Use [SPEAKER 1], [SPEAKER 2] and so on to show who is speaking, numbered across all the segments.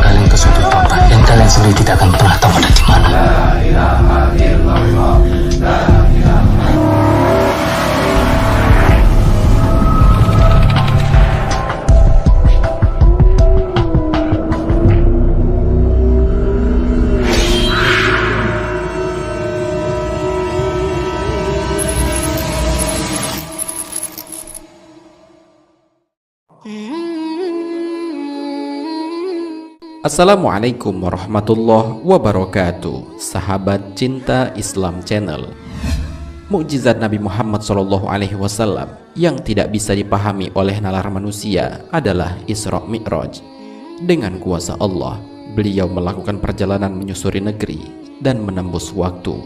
[SPEAKER 1] kalian ke suatu tempat yang kalian sendiri tidak akan pernah tahu ada di mana.
[SPEAKER 2] Assalamualaikum warahmatullahi wabarakatuh. Sahabat cinta Islam Channel. Mukjizat Nabi Muhammad SAW yang tidak bisa dipahami oleh nalar manusia adalah Isra Mi'raj. Dengan kuasa Allah, beliau melakukan perjalanan menyusuri negeri dan menembus waktu.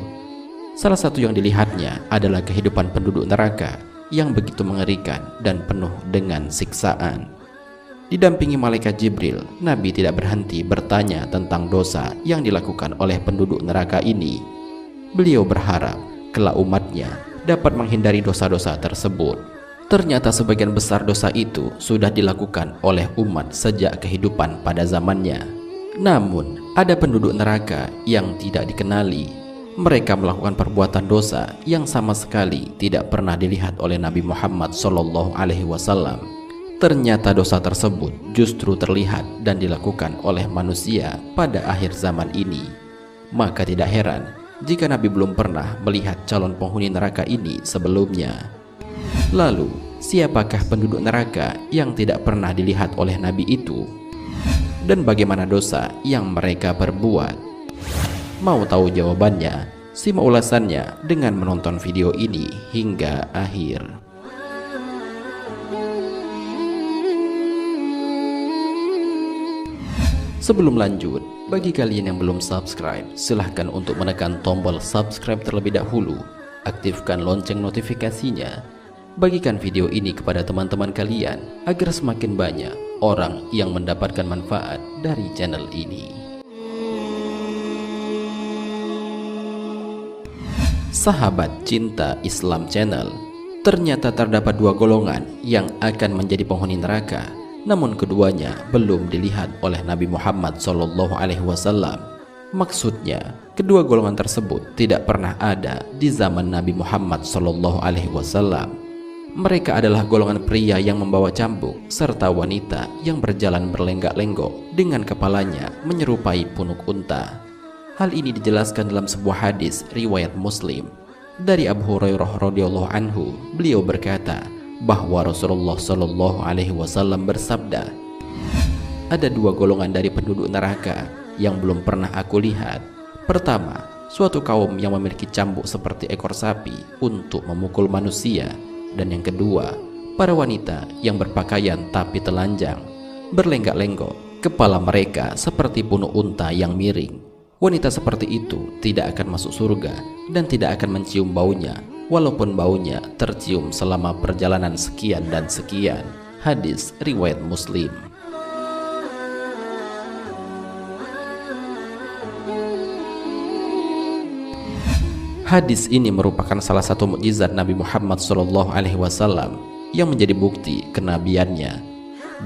[SPEAKER 2] Salah satu yang dilihatnya adalah kehidupan penduduk neraka yang begitu mengerikan dan penuh dengan siksaan. Didampingi malaikat Jibril, Nabi tidak berhenti bertanya tentang dosa yang dilakukan oleh penduduk neraka ini. Beliau berharap kelak umatnya dapat menghindari dosa-dosa tersebut. Ternyata sebagian besar dosa itu sudah dilakukan oleh umat sejak kehidupan pada zamannya. Namun, ada penduduk neraka yang tidak dikenali. Mereka melakukan perbuatan dosa yang sama sekali tidak pernah dilihat oleh Nabi Muhammad SAW. Ternyata dosa tersebut justru terlihat dan dilakukan oleh manusia pada akhir zaman ini. Maka tidak heran jika Nabi belum pernah melihat calon penghuni neraka ini sebelumnya. Lalu, siapakah penduduk neraka yang tidak pernah dilihat oleh Nabi itu? Dan bagaimana dosa yang mereka perbuat? Mau tahu jawabannya? Simak ulasannya dengan menonton video ini hingga akhir. Sebelum lanjut, bagi kalian yang belum subscribe, silahkan untuk menekan tombol subscribe terlebih dahulu. Aktifkan lonceng notifikasinya. Bagikan video ini kepada teman-teman kalian agar semakin banyak orang yang mendapatkan manfaat dari channel ini. Sahabat cinta Islam Channel, ternyata terdapat dua golongan yang akan menjadi penghuni neraka. Namun keduanya belum dilihat oleh Nabi Muhammad SAW. Maksudnya, kedua golongan tersebut tidak pernah ada di zaman Nabi Muhammad SAW. Mereka adalah golongan pria yang membawa cambuk serta wanita yang berjalan berlenggak-lenggok dengan kepalanya menyerupai punuk unta. Hal ini dijelaskan dalam sebuah hadis riwayat Muslim dari Abu Hurairah radhiyallahu anhu. Beliau berkata bahwa Rasulullah SAW bersabda, ada dua golongan dari penduduk neraka yang belum pernah aku lihat. Pertama, suatu kaum yang memiliki cambuk seperti ekor sapi untuk memukul manusia. Dan yang kedua, para wanita yang berpakaian tapi telanjang, berlenggak-lenggok, kepala mereka seperti punuk unta yang miring. Wanita seperti itu tidak akan masuk surga dan tidak akan mencium baunya, walaupun baunya tercium selama perjalanan sekian dan sekian. Hadis riwayat Muslim. Hadis ini merupakan salah satu mukjizat Nabi Muhammad SAW yang menjadi bukti kenabiannya.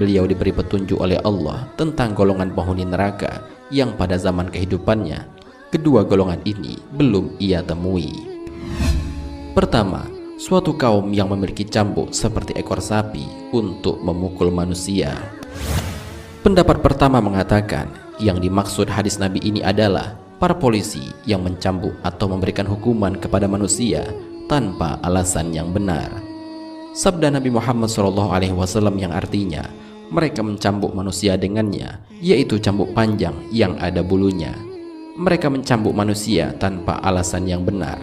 [SPEAKER 2] Beliau diberi petunjuk oleh Allah tentang golongan penghuni neraka yang pada zaman kehidupannya kedua golongan ini belum ia temui. Pertama, suatu kaum yang memiliki cambuk seperti ekor sapi untuk memukul manusia. Pendapat pertama mengatakan yang dimaksud hadis Nabi ini adalah para polisi yang mencambuk atau memberikan hukuman kepada manusia tanpa alasan yang benar. Sabda Nabi Muhammad SAW yang artinya mereka mencambuk manusia dengannya, yaitu cambuk panjang yang ada bulunya. Mereka mencambuk manusia tanpa alasan yang benar.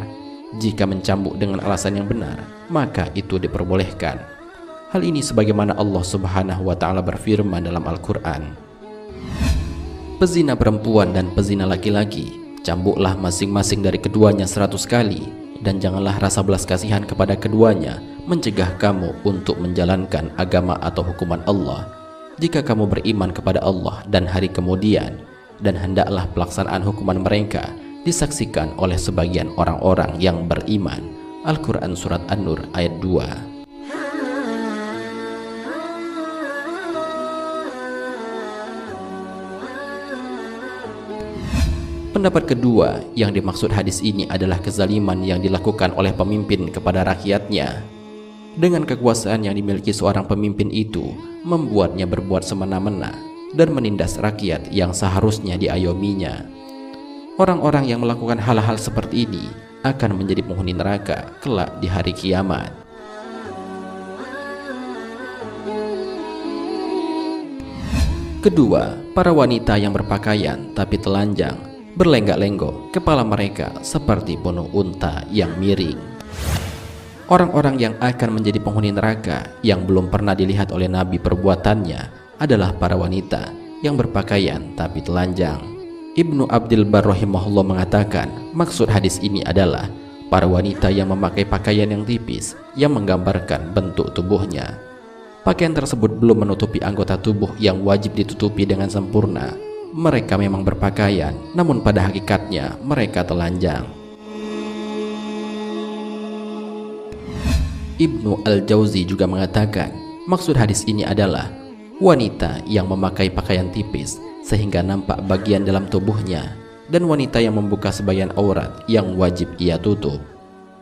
[SPEAKER 2] Jika mencambuk dengan alasan yang benar, maka itu diperbolehkan. Hal ini sebagaimana Allah Subhanahu wa Ta'ala berfirman dalam Al-Quran, pezina perempuan dan pezina laki-laki, cambuklah masing-masing dari keduanya 100 kali, dan janganlah rasa belas kasihan kepada keduanya mencegah kamu untuk menjalankan agama atau hukuman Allah. Jika kamu beriman kepada Allah dan hari kemudian, dan hendaklah pelaksanaan hukuman mereka disaksikan oleh sebagian orang-orang yang beriman. Al-Quran Surat An-Nur ayat 2. Pendapat kedua yang dimaksud hadis ini adalah kezaliman yang dilakukan oleh pemimpin kepada rakyatnya. Dengan kekuasaan yang dimiliki seorang pemimpin itu, membuatnya berbuat semena-mena dan menindas rakyat yang seharusnya diayominya. Orang-orang yang melakukan hal-hal seperti ini akan menjadi penghuni neraka kelak di hari kiamat. Kedua, para wanita yang berpakaian tapi telanjang, berlenggak-lenggok, kepala mereka seperti punuk unta yang miring. Orang-orang yang akan menjadi penghuni neraka yang belum pernah dilihat oleh Nabi perbuatannya adalah para wanita yang berpakaian tapi telanjang. Ibnu Abdul Bar rahimahullah mengatakan, maksud hadis ini adalah para wanita yang memakai pakaian yang tipis yang menggambarkan bentuk tubuhnya. Pakaian tersebut belum menutupi anggota tubuh yang wajib ditutupi dengan sempurna. Mereka memang berpakaian, namun pada hakikatnya mereka telanjang. Ibnu Al-Jauzi juga mengatakan, maksud hadis ini adalah wanita yang memakai pakaian tipis sehingga nampak bagian dalam tubuhnya, dan wanita yang membuka sebagian aurat yang wajib ia tutup.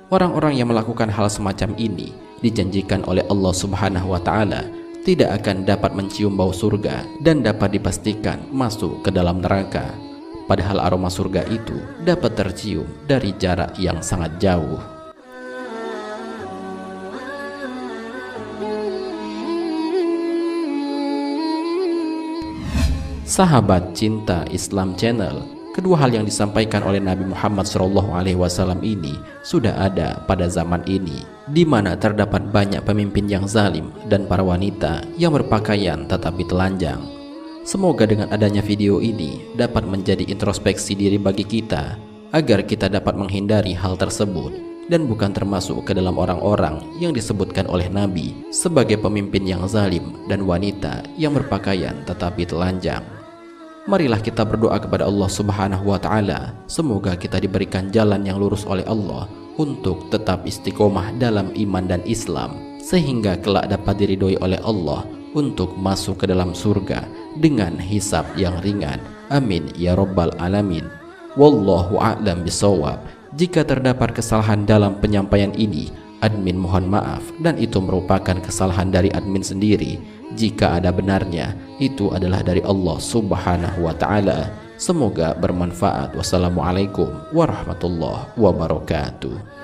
[SPEAKER 2] Orang-orang yang melakukan hal semacam ini dijanjikan oleh Allah Subhanahu wa Ta'ala tidak akan dapat mencium bau surga dan dapat dipastikan masuk ke dalam neraka. Padahal aroma surga itu dapat tercium dari jarak yang sangat jauh. Sahabat Cinta Islam Channel, kedua hal yang disampaikan oleh Nabi Muhammad SAW ini sudah ada pada zaman ini, di mana terdapat banyak pemimpin yang zalim dan para wanita yang berpakaian tetapi telanjang. Semoga dengan adanya video ini dapat menjadi introspeksi diri bagi kita, agar kita dapat menghindari hal tersebut dan bukan termasuk ke dalam orang-orang yang disebutkan oleh Nabi sebagai pemimpin yang zalim dan wanita yang berpakaian tetapi telanjang. Marilah kita berdoa kepada Allah Subhanahu wa Ta'ala, semoga kita diberikan jalan yang lurus oleh Allah untuk tetap istiqomah dalam iman dan Islam, sehingga kelak dapat diridhoi oleh Allah untuk masuk ke dalam surga dengan hisab yang ringan. Amin ya rabbal alamin. Wallahu a'lam bishawab. Jika terdapat kesalahan dalam penyampaian ini, admin mohon maaf, dan itu merupakan kesalahan dari admin sendiri. Jika ada benarnya, itu adalah dari Allah Subhanahu wa Ta'ala. Semoga bermanfaat. Wassalamualaikum warahmatullahi wabarakatuh.